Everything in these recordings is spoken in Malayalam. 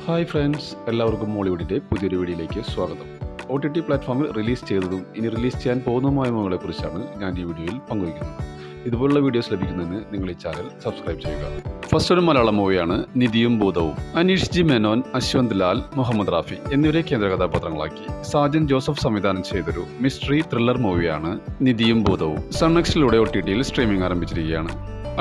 ഹായ് ഫ്രണ്ട്സ്, എല്ലാവർക്കും മോളിവുഡിൻ്റെ പുതിയൊരു വീഡിയോയിലേക്ക് സ്വാഗതം. OTT പ്ലാറ്റ്ഫോമിൽ റിലീസ് ചെയ്തതും ഇനി റിലീസ് ചെയ്യാൻ പോകുന്നതുമായ മൂവികളെക്കുറിച്ചാണ് ഞാൻ ഈ വീഡിയോയിൽ പങ്കുവയ്ക്കുന്നത്. ഇതുപോലുള്ള വീഡിയോസ് ലഭിക്കുന്നതിന് നിങ്ങൾ ഈ ചാനൽ സബ്സ്ക്രൈബ് ചെയ്യുക. ഫസ്റ്റ് ഒരു മലയാളം മൂവിയാണ് നിധിയും ഭൂതവും. അനീഷ് ജി മേനോൻ, അശ്വന്ത് ലാൽ, മുഹമ്മദ് റാഫി എന്നിവരെ കേന്ദ്ര കഥാപാത്രങ്ങളാക്കി സാജൻ ജോസഫ് സംവിധാനം ചെയ്തൊരു മിസ്റ്ററി ത്രില്ലർ മൂവിയാണ് നിധിയും ഭൂതവും. സൺനെക്സ്റ്റിലൂടെ OTTയിൽ സ്ട്രീമിംഗ് ആരംഭിച്ചിരിക്കുകയാണ്.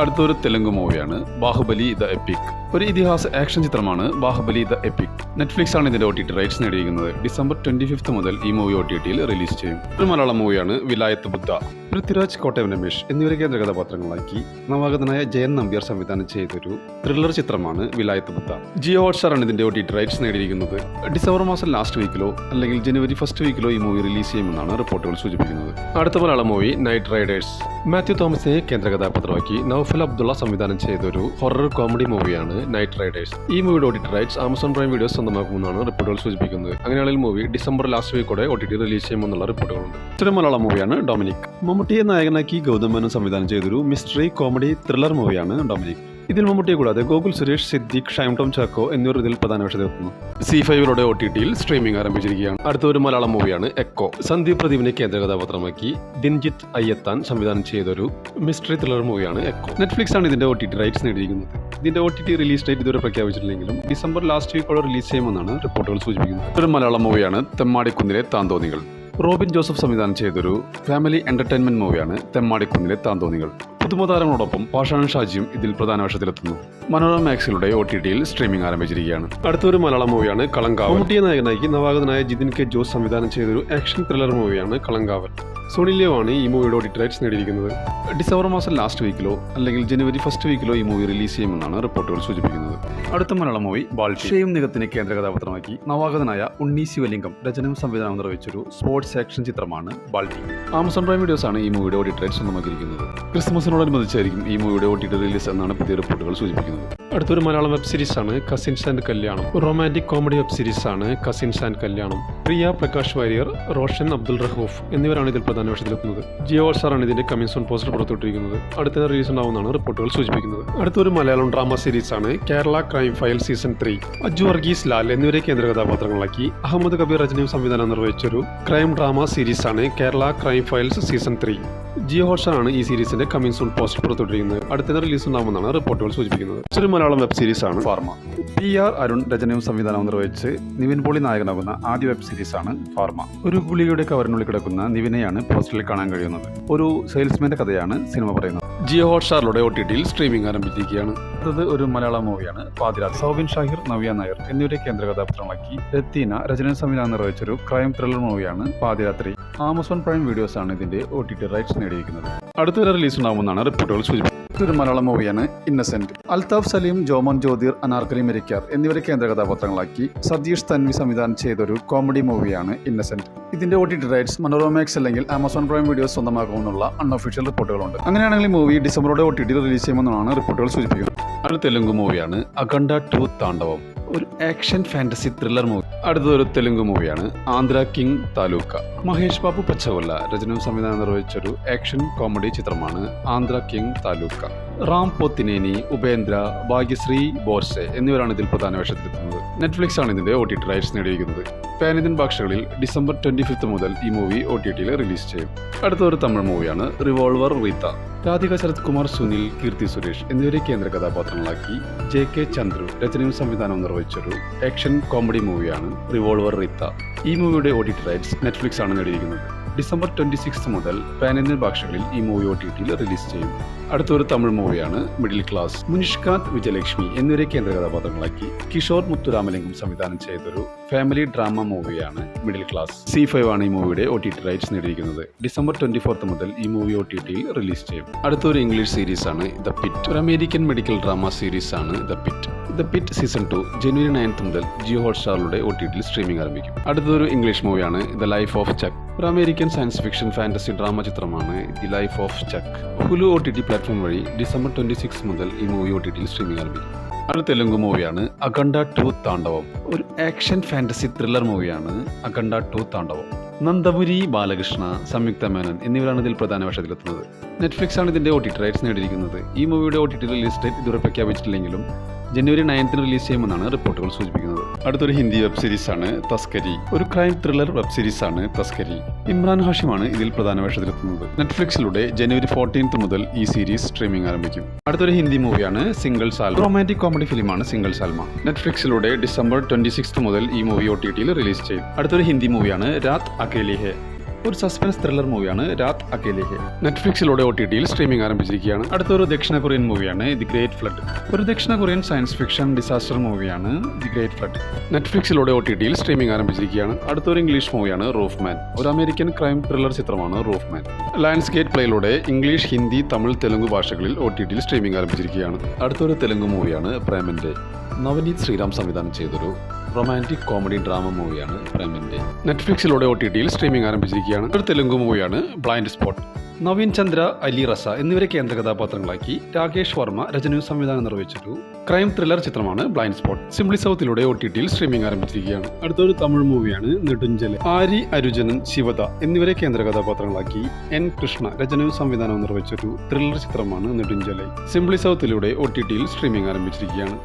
അടുത്തൊരു തെലുങ്ക് മൂവിയാണ് ബാഹുബലി ദ എപ്പിക്. ഒരു ഇതിഹാസ ആക്ഷൻ ചിത്രമാണ് ബാഹുബലി ദ എപ്പിക്. നെറ്റ്ഫ്ലിക്സ് ആണ് ഇതിന്റെ OTT റൈറ്റ്സ് നേടിയിരിക്കുന്നത്. ഡിസംബർ 25 മുതൽ ഈ മൂവി OTTയിൽ റിലീസ് ചെയ്യും. ഒരു മലയാളം മൂവിയാണ് വിലായത്ത് ബുദ്ധ. പൃഥ്വിരാജ്, കോട്ടയം രമേശ് എന്നിവരെ കേന്ദ്ര കഥാപാത്രങ്ങളാക്കി നവാഗതനായ ജയൻ നമ്പ്യാർ സംവിധാനം ചെയ്തൊരു ത്രില്ലർ ചിത്രമാണ് വിലായത്ത് ബുദ്ധ. ജിയോ ഹോട്ട്സ്റ്റാർ ആണ് ഇതിന്റെ OTT റൈറ്റ്സ് നേടിയിരിക്കുന്നത്. ഡിസംബർ മാസം ലാസ്റ്റ് വീക്കിലോ അല്ലെങ്കിൽ ജനുവരി ഫസ്റ്റ് വീക്കിലോ ഈ മൂവി റിലീസ് ചെയ്യുമെന്നാണ് റിപ്പോർട്ടുകൾ സൂചിപ്പിക്കുന്നത്. അടുത്ത Malayalam movie Night Riders. Mathew തോമസിനെ കേന്ദ്ര കഥാപാത്രമാക്കി നൗഫൽ അബ്ദുള്ള സംവിധാനം ചെയ്തൊരു ഹൊറർ കോമഡി മൂവിയാണ് നൈറ്റ് റൈഡേഴ്സ്. ഈ മൂവിയുടെ OTT rights Amazon Prime Videos സ്വന്തമാക്കുമെന്നാണ് റിപ്പോർട്ടുകൾ സൂചിപ്പിക്കുന്നത്. അങ്ങനെയാണെങ്കിൽ മൂവി ഡിസംബർ ലാസ്റ്റ് വീക്കോടെ OTT റിലീസ് ചെയ്യുമെന്നുള്ള റിപ്പോർട്ടുകളുണ്ട്. മറ്റൊരു മലയാളം മൂവിയാണ് ഡൊമിനിക്. മമ്മൂട്ടിയെ നായകനാക്കി ഗൗതം മേനോൻ സംവിധാനം ചെയ്തൊരു മിസ്റ്ററി കോമഡി ത്രില്ലർ മൂവിയാണ് ഡൊമിനിക്. ഇതിൽ മമ്മൂട്ടിയെ കൂടാതെ ഗോകുൽ സുരേഷ്, സിദ്ദിഖ്, ഷൈം ടോം ചാക്കോ എന്നിവർ ഇതിൽ പ്രധാന വേഷത്തിലെത്തുന്നു. C5 OTTയിൽ സ്ട്രീമിംഗ് ആരംഭിച്ചിരിക്കുകയാണ്. അടുത്തൊരു മലയാളം മൂവിയാണ് എക്കോ. സന്ദീപ് പ്രദീപിനെ കേന്ദ്ര കഥാപാത്രമാക്കി ദിൻജിത്ത് അയ്യത്താൻ സംവിധാനം ചെയ്തൊരു മിസ്റ്ററി ത്രില്ലർ മൂവിയാണ് എക്കോ. നെറ്റ്ഫ്ലിക്സ് ആണ് ഇതിന്റെ OTT റൈറ്റ്സ് നേടിയിരിക്കുന്നത്. ഇതിന്റെ OTT റിലീസ് ഡേറ്റ് ഇതുവരെ പ്രഖ്യാപിച്ചിട്ടില്ലെങ്കിലും ഡിസംബർ ലാസ്റ്റ് വീക്കോടെ റിലീസ് ചെയ്യുമെന്നാണ് റിപ്പോർട്ടുകൾ സൂചിപ്പിക്കുന്നത്. ഒരു മലയാളം മൂവിയാണ് തെമ്മാടിക്കുന്നിലെ താന്തോന്നികൾ. റോബിൻ ജോസഫ് സംവിധാനം ചെയ്തൊരു ഫാമിലി എന്റർടൈൻമെന്റ് മൂവിയാണ് തെമ്മാടിക്കുന്നിലെ താന്തോന്നികൾ. പുതുമതാരങ്ങളോടൊപ്പം പാഷാൺ ഷാജിയും ഇതിൽ പ്രധാന വേഷത്തിലെത്തുന്നു. മനോരമ മാക്സിലൂടെ OTTയിൽ സ്ട്രീമിംഗ് ആരംഭിച്ചിരിക്കുകയാണ്. അടുത്തൊരു മലയാളം മൂവിയാണ് കളങ്കാവൽ. മമ്മൂട്ടിയെ നായകനാക്കി നവാഗതനായ ജിതിൻ കെ ജോസ് സംവിധാനം ചെയ്തൊരു ആക്ഷൻ ത്രില്ലർ മൂവിയാണ് കളങ്കാവൽ. സോണി ലിയോ ആണ് ഈ മൂവിയുടെ OTT റൈറ്റ്സ് നേടിയിരിക്കുന്നത്. ഡിസംബർ മാസം ലാസ്റ്റ് വീക്കിലോ അല്ലെങ്കിൽ ജനുവരി ഫസ്റ്റ് വീക്കിലോ ഈ മൂവി റിലീസ് ചെയ്യുമെന്നാണ് റിപ്പോർട്ടുകൾ സൂചിപ്പിക്കുന്നത്. അടുത്ത മലയാളം മൂവി ബാൾട്ടിയും നികത്തിനെ കേന്ദ്ര കഥാപാത്രമാക്കി നവാഗതനായ ഉണ്ണി ശിവലിംഗം രചനയും സംവിധാനം നിർവഹിച്ചൊരു സ്പോർട്സ് ആക്ഷൻ ചിത്രമാണ് ബാൾട്ടി. ആമസോൺ പ്രൈം വീഡിയോസ് ആണ് ഈ മൂവിയുടെ OTT റൈറ്റ്സ് സ്വന്തമാക്കിയിരിക്കുന്നത്. ക്രിസ്മസിനോടനുബന്ധിച്ചായിരിക്കും ഈ മൂവിയുടെ OTT റിലീസ് എന്നാണ് പുതിയ റിപ്പോർട്ടുകൾ സൂചിപ്പിക്കുന്നത്. അടുത്തൊരു മലയാളം വെബ് സീരീസ് ആണ് കസിൻസ് ആൻഡ് കല്യാണം. റൊമാന്റിക് കോമഡി വെബ് സീരീസ് ആണ് കസിൻസ് ആൻഡ് കല്യാണം. പ്രിയ പ്രകാശ് വാര്യർ, റോഷൻ അബ്ദുൾ റഹൂഫ് എന്നിവരാണ് ഇതിൽ പ്രധാന വേഷത്തിലെത്തുന്നത്. ജിയോ ഹോട്ട്സ്റ്റാർ ആണ് ഇതിന്റെ കമ്മിങ് സൂൺ പോസ്റ്റർ പുറത്തുവിട്ടിരിക്കുന്നത്. അടുത്ത റിലീസ് ഉണ്ടാവുമെന്നാണ് റിപ്പോർട്ടുകൾ സൂചിപ്പിക്കുന്നത്. അടുത്തൊരു മലയാളം ഡ്രാമ സീരീസ് ആണ് Kerala crime file season 3. Aju Varghese, Lal എന്നിവരെ കേന്ദ്ര കഥാപാത്രങ്ങളാക്കി അഹമ്മദ് കബീർ രചനയും സംവിധാനം നിർവഹിച്ചൊരു ക്രൈം ഡ്രാമ സീരീസ് ആണ് Kerala crime files season 3. Jio Hotstar ആണ് ഈ സീരീസിന്റെ കമ്മിങ് സൂൺ പോസ്റ്റർ പുറത്തുവിട്ടിരിക്കുന്നത്. അടുത്ത റിലീസ് ഉണ്ടാവുമെന്നാണ് റിപ്പോർട്ടുകൾ സൂചിപ്പിക്കുന്നത്. ഒരു മലയാളം വെബ് സീരീസ് ആണ് ഫാർമ. PR അരുൺ രചനയും സംവിധാനവും നിർവഹിച്ച് നിവിൻ പോളി നായകനാകുന്ന ആദ്യ വെബ് സീരീസ് ആണ് ഫാർമ. ഒരു ഗുളികയുടെ കവറിനുള്ളിൽ കിടക്കുന്ന നിവിനെയാണ് പോസ്റ്ററിൽ കാണാൻ കഴിയുന്നത്. ഒരു സെയിൽസ്മാന്റെ കഥയാണ് സിനിമ പറയുന്നത്. ജിയോ ഹോട്ട്സ്റ്റാറിലൂടെ OTTയിൽ സ്ട്രീമിംഗ് ആരംഭിച്ചിരിക്കുകയാണ്. അടുത്തത് ഒരു മലയാളം മൂവിയാണ് പാതിരാത്രി. സൗബിൻ ഷാഹിർ, നവ്യ നായർ എന്നിവരെ കേന്ദ്ര കഥാപാത്രമാക്കി രത്തീന രചനയും സംവിധാനം നിർവഹിച്ചൊരു ക്രൈം ത്രില്ലർ മൂവിയാണ് പാതിരാത്രി. ആമസോൺ പ്രൈം വീഡിയോസ് ആണ് ഇതിന്റെ OTT റൈറ്റ്സ് നേടിയിരിക്കുന്നത്. അടുത്ത റിലീസ് ഉണ്ടാവുമെന്നാണ് റിപ്പോർട്ടുകൾ സൂചിപ്പിക്കുന്നത്. ഒരു മലയാളം മൂവിയാണ് ഇന്നസെന്റ്. അൽതാഫ് സലീം, ജോമോൻ ജ്യോതിർ, അനാർക്കലി മെരിക്കാർ എന്നിവരെ കേന്ദ്ര കഥാപാത്രങ്ങളാക്കി സതീഷ് തൻവി സംവിധാനം ചെയ്തൊരു കോമഡി മൂവിയാണ് ഇന്നസെന്റ്. ഇതിന്റെ OTT റൈറ്റ്സ് മനോരമ മാക്സ് അല്ലെങ്കിൽ ആമസോൺ പ്രൈം വീഡിയോസ് സ്വന്തമാക്കുമെന്നുള്ള അൺഒഫീഷ്യൽ റിപ്പോർട്ടുകളുണ്ട്. അങ്ങനെയാണെങ്കിൽ മൂവി ഡിസംബറോടെ OTT റിലീസ് ചെയ്യുമെന്നാണ് റിപ്പോർട്ടുകൾ സൂചിപ്പിക്കുന്നത്. അടുത്ത തെലുങ്ക് മൂവിയാണ് അഖണ്ഡ 2 താണ്ഡവം. ഒരു ആക്ഷൻ ഫാന്റസി ത്രില്ലർ മൂവി. അടുത്തൊരു തെലുങ്ക് മൂവിയാണ് ആന്ധ്ര കിങ് താലൂക്ക. മഹേഷ് ബാബു പച്ചകൊല്ല രചനയും സംവിധാനം നിർവഹിച്ചൊരു ആക്ഷൻ കോമഡി ചിത്രമാണ് ആന്ധ്ര കിങ് താലൂക്ക. റാം പോത്തിനേനി, ഉപേന്ദ്ര, ഭാഗ്യശ്രീ ബോർസെ എന്നിവരാണ് ഇതിൽ പ്രധാന വേഷത്തിലെത്തുന്നത്. നെറ്റ്ഫ്ലിക്സ് ആണ് ഇതിന്റെ OTT റൈറ്റ്സ് നേടിയിരിക്കുന്നത്. പാൻ ഇന്ത്യൻ ഭാഷകളിൽ ഡിസംബർ 25 മുതൽ ഈ മൂവി OTTയിൽ റിലീസ് ചെയ്യും. അടുത്തൊരു തമിഴ് മൂവിയാണ് റിവോൾവർ റീത്ത. രാധിക ശരത് കുമാർ, സുനിൽ, കീർത്തി സുരേഷ് എന്നിവരെ കേന്ദ്ര കഥാപാത്രങ്ങളാക്കി JK ചന്ദ്രു രചനയും സംവിധാനവും നിർവഹിച്ചൊരു ആക്ഷൻ കോമഡി മൂവിയാണ് റിവോൾവർ റീത്ത. ഈ മൂവിയുടെ OTT റൈറ്റ്സ് നെറ്റ്ഫ്ലിക്സ് ആണ് നേടിയിരിക്കുന്നത്. ഡിസംബർ 26 മുതൽ പാൻ ഇന്ത്യൻ ഭാഷകളിൽ ഈ മൂവി OTTയിൽ റിലീസ് ചെയ്യും. അടുത്തൊരു തമിഴ് മൂവിയാണ് മിഡിൽ ക്ലാസ്. മുനിഷ്കാന്ത്, വിജയലക്ഷ്മി എന്നിവരെ കേന്ദ്ര കഥാപാത്രങ്ങളാക്കി കിഷോർ മുത്തുരാമലിംഗം സംവിധാനം ചെയ്തൊരു ഫാമിലി ഡ്രാമ മൂവിയാണ് മിഡിൽ ക്ലാസ്. C5 ആണ് ഈ മൂവിയുടെ OTT റൈറ്റ്സ് നേടിയിരിക്കുന്നത്. ഡിസംബർ 24 മുതൽ ഈ മൂവി OTTയിൽ റിലീസ് ചെയ്യും. അടുത്തൊരു ഇംഗ്ലീഷ് സീരീസ് ആണ് ദ പിറ്റ്. ഒരു അമേരിക്കൻ മെഡിക്കൽ ഡ്രാമ സീരീസ് ആണ് the pit. The pit season 2 ജനുവരി 9 മുതൽ ജിയോ ഹോട്ട്സ്റ്റാറിലൂടെ OTTയിൽ സ്ട്രീമിംഗ് ആരംഭിക്കും. അടുത്തൊരു ഇംഗ്ലീഷ് മൂവിയാണ് ദ ലൈഫ് ഓഫ് ചക്ക്. ഒരു American science fiction fantasy drama ചിത്രമാണ് the Life of Chuck. Hulu OTT platform വഴി ഡിസംബർ 26 മുതൽ ഈ മൂവി OTTയിൽ സ്ട്രീമിംഗ് ആരംഭിക്കും. അടുത്ത തെലുങ്ക് മൂവിയാണ് അഖണ്ഡ 2 താണ്ഡവം. ഒരു ആക്ഷൻ ഫാന്റസി ത്രില്ലർ മൂവിയാണ് അഖണ്ഡ 2 താണ്ഡവം. നന്ദമുരി ബാലകൃഷ്ണ, സംയുക്ത മേനൻ എന്നിവരാണ് ഇതിൽ പ്രധാന വേഷത്തിലെത്തുന്നത്. നെറ്റ്ഫ്ലിക്സ് ആണ് ഇതിന്റെ OTT റൈറ്റ്സ് നേടിയിരിക്കുന്നത്. ഈ മൂവിയുടെ OTT റിലീസ് ഡേറ്റ് ഇതുവരെ പ്രഖ്യാപിച്ചിട്ടില്ലെങ്കിലും ജനുവരി 9 റിലീസ് ചെയ്യുമെന്നാണ് റിപ്പോർട്ടുകൾ സൂചിപ്പിക്കുന്നത്. അടുത്തൊരു ഹിന്ദി വെബ് സീരീസാണ് തസ്കരി. ഒരു ക്രൈം ത്രില്ലർ വെബ് സീരീസാണ് തസ്കരി. ഇമ്രാൻ ഹാഷിമാണ് ഇതിൽ പ്രധാന വേഷത്തിലെത്തുന്നത്. നെറ്റ്ഫ്ലിക്സിലൂടെ ജനുവരി 14 മുതൽ ഈ സീരീസ് സ്ട്രീമിംഗ് ആരംഭിക്കും. അടുത്തൊരു Hindi movie Single Salma. Romantic comedy ഫിലിമാണ് സിംഗിൾ സാൽമ. നെറ്റ്ഫ്ലിക്സിലൂടെ ഡിസംബർ 26 മുതൽ ഈ മൂവി OTTയിൽ റിലീസ് ചെയ്യും. അടുത്തൊരു ഹിന്ദി മൂവിയാണ് രാത് അകേലി ഹെ. ഒരു സസ്പെൻസ് ത്രില്ലർ മൂവിയാണ് രാത് അകേലി ഹെ. നെറ്റ്ഫ്ലിക്സിലൂടെ OTTയിൽ സ്ട്രീമിംഗ് ആരംഭിച്ചിരിക്കുകയാണ്. അടുത്തൊരു ദക്ഷിണ കൊറിയൻ മൂവിയാണ് ദി ഗ്രേറ്റ് ഫ്ലഡ്. ഒരു ദക്ഷിണ കൊറിയൻ സയൻസ് ഫിക്ഷൻ ഡിസാസ്റ്റർ മൂവിയാണ് ദി ഗ്രേറ്റ് ഫ്ലഡ്. നെറ്റ്ഫ്ലിക്സിലൂടെ OTTയിൽ സ്ട്രീമിംഗ് ആരംഭിച്ചിരിക്കുകയാണ്. അടുത്തൊരു ഇംഗ്ലീഷ് മൂവിയാണ് റൂഫ്മാൻ. ഒരു അമേരിക്കൻ ക്രൈം ത്രില്ലർ ചിത്രമാണ് റൂഫ്മാൻ. ലയൺസ് ഗേറ്റ് പ്ലേയിലൂടെ ഇംഗ്ലീഷ്, ഹിന്ദി, തമിഴ്, തെലുങ്ക് ഭാഷകളിൽ OTTയിൽ സ്ട്രീമിംഗ് ആരംഭിച്ചിരിക്കുകയാണ്. അടുത്തൊരു തെലുങ്ക് മൂവിയാണ് പ്രേമന്റെ. നവനീത് ശ്രീറാം സംവിധാനം ചെയ്തൊരു റൊമാന്റിക് കോമഡി ഡ്രാമ മൂവിയാണ് പ്രേമന്റെ. നെറ്റ്ഫ്ലിക്സിലൂടെ OTTയിൽ സ്ട്രീമിംഗ് ആരംഭിച്ചിരിക്കുകയാണ്. ഒരു തെലുങ്ക് മൂവിയാണ് ബ്ലൈൻഡ് സ്പോട്ട്. നവീൻ ചന്ദ്ര, അലി റസ എന്നിവരെ കേന്ദ്ര കഥാപാത്രങ്ങളാക്കി രാകേഷ് വർമ്മ രചനയും സംവിധാനം നിർവഹിച്ചൊരു ക്രൈം ത്രില്ലർ ചിത്രമാണ് ബ്ലൈൻഡ് സ്പോട്ട്. സിംപ്ലി സൗത്തിലൂടെ OTTയിൽ സ്ട്രീമിംഗ് ആരംഭിച്ചിരിക്കുകയാണ്. അടുത്തൊരു തമിഴ് മൂവിയാണ് നെടുഞ്ചല്. ആരി അരുജനൻ, ശിവദ എന്നിവരെ കേന്ദ്ര കഥാപാത്രങ്ങളാക്കി N കൃഷ്ണ രചനയും സംവിധാനവും നിർവഹിച്ചൊരു ത്രില്ലർ ചിത്രമാണ് നെടുഞ്ചല്. സിംപ്ലി സൗത്തിലൂടെ OTTയിൽ സ്ട്രീമിംഗ് ആരംഭിച്ചിരിക്കുകയാണ്.